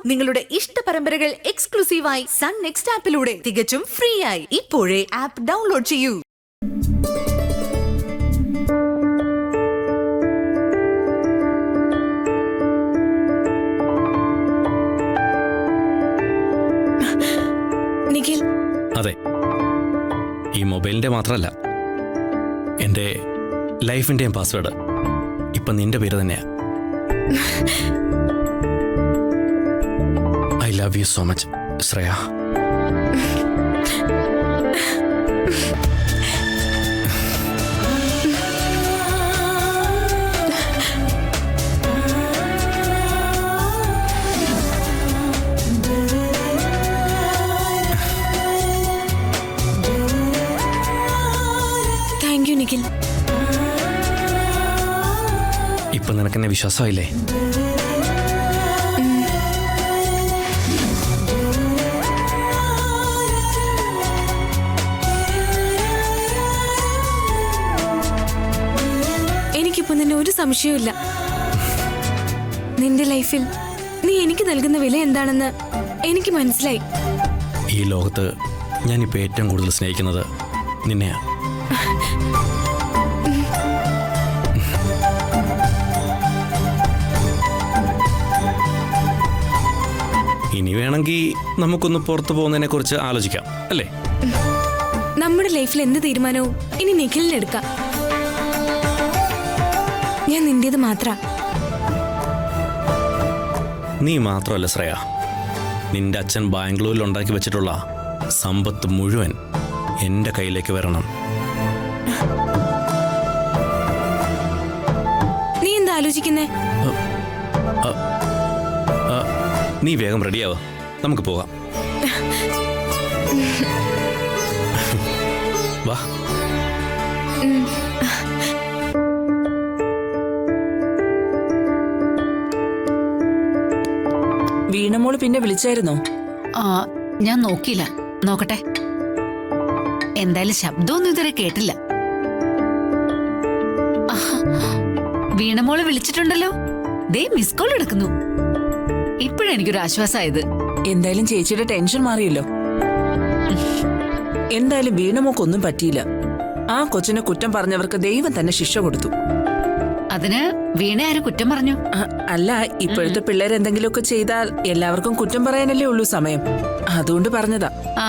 നിങ്ങളുടെ ഇഷ്ട പരമ്പരകൾ എക്സ്ക്ലൂസീവായി സൺ നെക്സ്റ്റ് ആപ്പിലൂടെ തികച്ചും ഫ്രീ ആയി ഇപ്പോഴേ ആപ്പ് ഡൗൺലോഡ് ചെയ്യൂ. നിഖിൽ, അതെ, ഈ മൊബൈലിന്റെ മാത്രമല്ല, എൻ്റെ ലൈഫിന്റെയും പാസ്വേഡ് ഇപ്പൊ നിന്റെ പേര് തന്നെയാ. I love you so much, Shreya. Thank you Nikhil. ഇപ്പൊ നിനക്കെന്നെ വിശ്വാസമായില്ലേ? എനിക്കിപ്പോ നിന്നെ ഒരു സംശയമില്ല. നിന്റെ ലൈഫിൽ നീ എനിക്ക് നൽകുന്ന വില എന്താണെന്ന് എനിക്ക് മനസ്സിലായി. ഈ ലോകത്ത് ഞാനിപ്പോൾ ഏറ്റവും കൂടുതൽ സ്നേഹിക്കുന്നത് നിന്നെയാ. ഇനി വേണമെങ്കിൽ നമുക്കൊന്ന് പുറത്തു പോകുന്നതിനെ കുറിച്ച് ആലോചിക്കാം, അല്ലേ? നമ്മുടെ ലൈഫിൽ എന്ത് തീരുമാനവും ഇനി നിഖിലിനെടുക്കാം. ഞാൻ നിന്റേത് മാത്ര. നീ മാത്രമല്ല ശ്രേയ, നിന്റെ അച്ഛൻ ബാംഗ്ലൂരിൽ ഉണ്ടാക്കി വെച്ചിട്ടുള്ള സമ്പത്ത് മുഴുവൻ എൻ്റെ കയ്യിലേക്ക് വരണം. നീ എന്താ ആലോചിക്കുന്നേ? നീ വേഗം റെഡിയാവ, നമുക്ക് പോകാം. വാ. വീണമോള് പിന്നെ വിളിച്ചായിരുന്നോ? ഞാൻ നോക്കിയില്ല, നോക്കട്ടെ. എന്തായാലും ശബ്ദമൊന്നും ഇതുവരെ കേട്ടില്ല. വീണമോള് വിളിച്ചിട്ടുണ്ടല്ലോ. ദേ മിസ് കോൾ എടുക്കുന്നു. ഇപ്പോഴെനിക്കൊരു ആശ്വാസമായത്. എന്തായാലും ചേച്ചിയുടെ ടെൻഷൻ മാറിയല്ലോ. എന്തായാലും വീണമോക്കൊന്നും പറ്റിയില്ല. ആ കൊച്ചിനെ കുറ്റം പറഞ്ഞവർക്ക് ദൈവം തന്നെ ശിക്ഷ കൊടുത്തു. അതിന് വീണ ആരും കുറ്റം പറഞ്ഞു? അല്ല, ഇപ്പോഴത്തെ പിള്ളേർ എന്തെങ്കിലുമൊക്കെ ചെയ്താൽ എല്ലാവർക്കും കുറ്റം പറയാനല്ലേ ഉള്ളൂ സമയം. അതുകൊണ്ട് പറഞ്ഞതാ. ആ,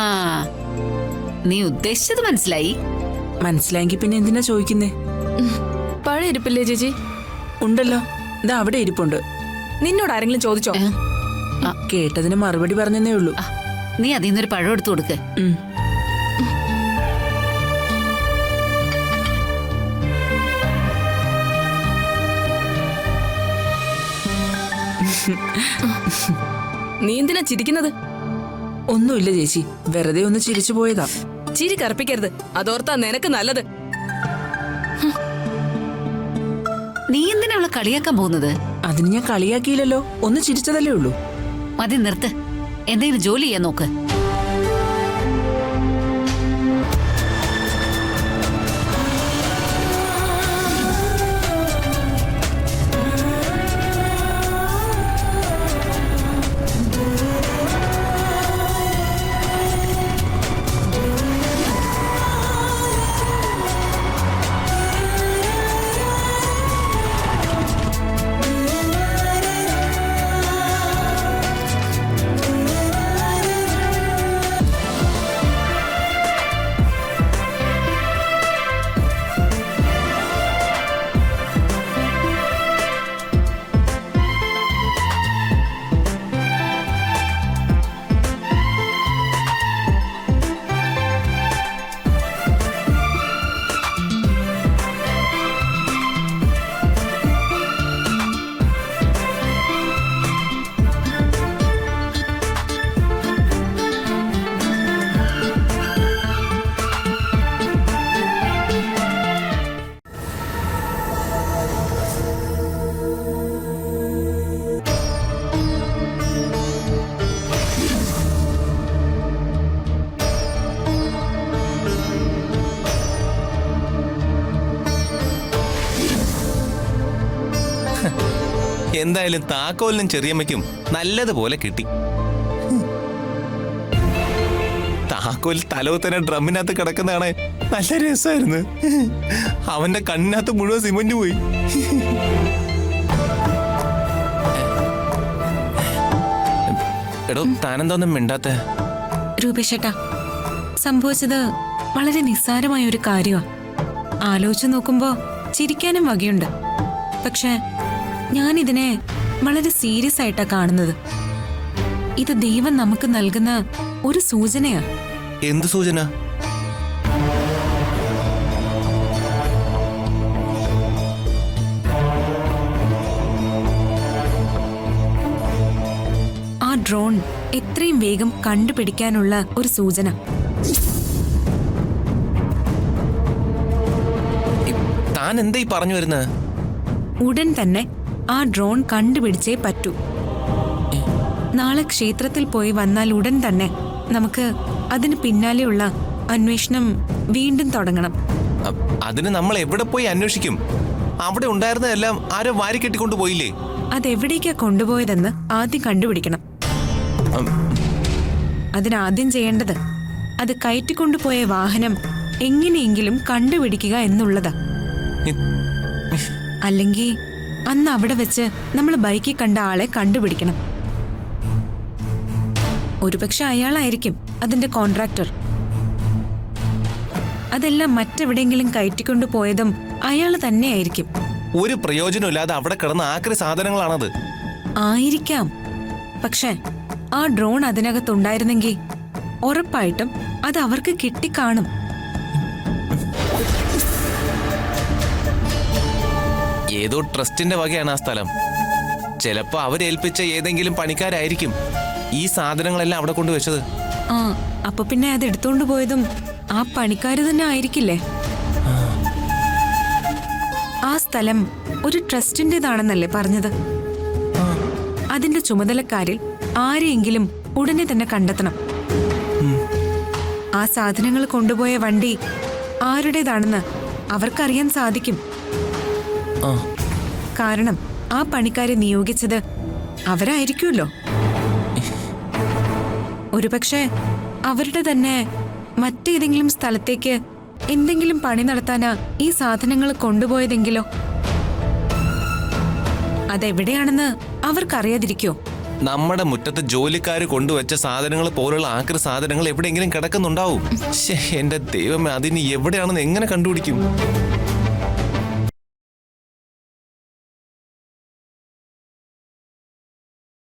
നീ ഉദ്ദേശിച്ചത് മനസ്സിലായി. മനസ്സിലായെങ്കിൽ പിന്നെ എന്തിനാ ചോദിക്കുന്നേ? പഴയ ഇരിപ്പില്ലേ ചേച്ചി? ഉണ്ടല്ലോ, ഇതാ അവിടെ ഇരിപ്പുണ്ട്. നിന്നോട് ആരെങ്കിലും ചോദിച്ചോ? കേട്ടതിന് മറുപടി പറഞ്ഞതേ ഉള്ളൂ. നീ അതിൽ നിന്നൊരു പഴം എടുത്തു കൊടുക്ക്. നീ എന്തിനാ ചിരിക്കുന്നത്? ഒന്നുമില്ല ചേച്ചി, വെറുതെ ഒന്ന് ചിരിച്ചു പോയതാ. ചിരി കറപ്പിക്കരുത്, അതോർത്താ നിനക്ക് നല്ലത്. നീ എന്തിനാ അവളെ കളിയാക്കാൻ പോകുന്നത്? അതിന് ഞാൻ കളിയാക്കിയില്ലല്ലോ, ഒന്ന് ചിരിച്ചതല്ലേ ഉള്ളൂ. മതി, നിർത്ത്. എന്തെങ്കിലും ജോലി ചെയ്യാൻ നോക്ക്. എന്തായാലും താക്കോലിനും ചെറിയമ്മയ്ക്കും നല്ലതുപോലെ കിട്ടി. താക്കോൽ തലവത്തന്നെ ഡ്രമ്മിനകത്ത് കിടക്കുന്നതാണ് നല്ല രസമായിരുന്നു. അവന്റെ കണ്ണിനകത്ത് മുഴുവൻ സിമന്റ് പോയി. എടോ താനെന്തോന്നും മിണ്ടാത്ത? രൂപേഷേട്ടാ, സംഭവിച്ചത് വളരെ നിസ്സാരമായ ഒരു കാര്യമാണ്. ആലോചിച്ച് നോക്കുമ്പോ ചിരിക്കാനും വകയുണ്ട്. പക്ഷെ ഞാനിതിനെ വളരെ സീരിയസ് ആയിട്ടാ കാണുന്നത്. ഇത് ദൈവം നമുക്ക് നൽകുന്ന ഒരു സൂചനയാ. എന്ത് സൂചന? ആ ഡ്രോൺ എത്രയും വേഗം കണ്ടുപിടിക്കാനുള്ള ഒരു സൂചന. താൻ എന്താ ഈ പറഞ്ഞു വരുന്നത്? ഉടൻ തന്നെ ആ ഡ്രോൺ കണ്ടുപിടിച്ചേ പറ്റൂ. നാളെ ക്ഷേത്രത്തിൽ പോയി വന്നാൽ ഉടൻ തന്നെ നമുക്ക് അതിന് പിന്നാലെയുള്ള അന്വേഷണം വീണ്ടും തുടങ്ങണം. അതിന് നമ്മൾ എവിടെ പോയി അന്വേഷിക്കും? അവിടെ ഉണ്ടായിരുന്നതെല്ലാം ആരോ വാരിക്കെട്ടിക്കൊണ്ടു പോയില്ലേ? അതെവിടേക്കാ കൊണ്ടുപോയതെന്ന് ആദ്യം കണ്ടുപിടിക്കണം. അതിനാദ്യം ചെയ്യേണ്ടത് അത് കയറ്റിക്കൊണ്ടുപോയ വാഹനം എങ്ങനെയെങ്കിലും കണ്ടുപിടിക്കുക എന്നുള്ളതാ. അല്ലെങ്കിൽ അന്ന് അവിടെ വെച്ച് നമ്മൾ ബൈക്കിൽ കണ്ട ആളെ കണ്ടുപിടിക്കണം. ഒരുപക്ഷെ അയാളായിരിക്കും അതിന്റെ കോൺട്രാക്ടർ. അതെല്ലാം മറ്റെവിടെയെങ്കിലും കയറ്റിക്കൊണ്ടു പോയതും അയാൾ തന്നെയായിരിക്കും. ഒരു പ്രയോജനമില്ലാതെ അവിടെ കിടന്ന ആക്രി സാധനങ്ങളാണത്. ആയിരിക്കാം. പക്ഷെ ആ ഡ്രോൺ അതിനകത്തുണ്ടായിരുന്നെങ്കിൽ ഉറപ്പായിട്ടും അത് അവർക്ക് കിട്ടിക്കാണും. ഏതോ ട്രസ്റ്റിന്റെ വകയാണ് ആ സ്ഥലം. ചിലപ്പോ അവരേൽപ്പിച്ച ഏതെങ്കിലും പണിക്കാരായിരിക്കും ഈ സാധനങ്ങളെല്ലാം അവിടെ കൊണ്ടുവച്ചത്. ആ, അപ്പൊ പിന്നെ അത് എടുത്തോണ്ട് പോയതും ആ പണിക്കാര് തന്നെ ആയിരിക്കില്ലേ? ആ സ്ഥലം ഒരു ട്രസ്റ്റിന്റേതാണെന്നല്ലേ പറഞ്ഞത്? അതിന്റെ ചുമതലക്കാരിൽ ആരെയെങ്കിലും ഉടനെ തന്നെ കണ്ടെത്തണം. ആ സാധനങ്ങൾ കൊണ്ടുപോയ വണ്ടി ആരുടേതാണെന്ന് അവർക്കറിയാൻ സാധിക്കും. കാരണം ആ പണിക്കാരെ നിയോഗിച്ചത് അവരായിരിക്കുമല്ലോ. ഒരുപക്ഷെ അവരുടെ തന്നെ മറ്റേതെങ്കിലും സ്ഥലത്തേക്ക് എന്തെങ്കിലും പണി നടത്താനാ ഈ സാധനങ്ങൾ കൊണ്ടുപോയതെങ്കിലോ? അതെവിടെയാണെന്ന് അവർക്കറിയാതിരിക്കോ? നമ്മുടെ മുറ്റത്ത് ജോലിക്കാര് കൊണ്ടുവച്ച സാധനങ്ങൾ പോലുള്ള ആക്രി സാധനങ്ങൾ എവിടെയെങ്കിലും കിടക്കുന്നുണ്ടാവും. എന്റെ ദൈവമേ, അതിന് എവിടെയാണെന്ന് എങ്ങനെ കണ്ടുപിടിക്കും?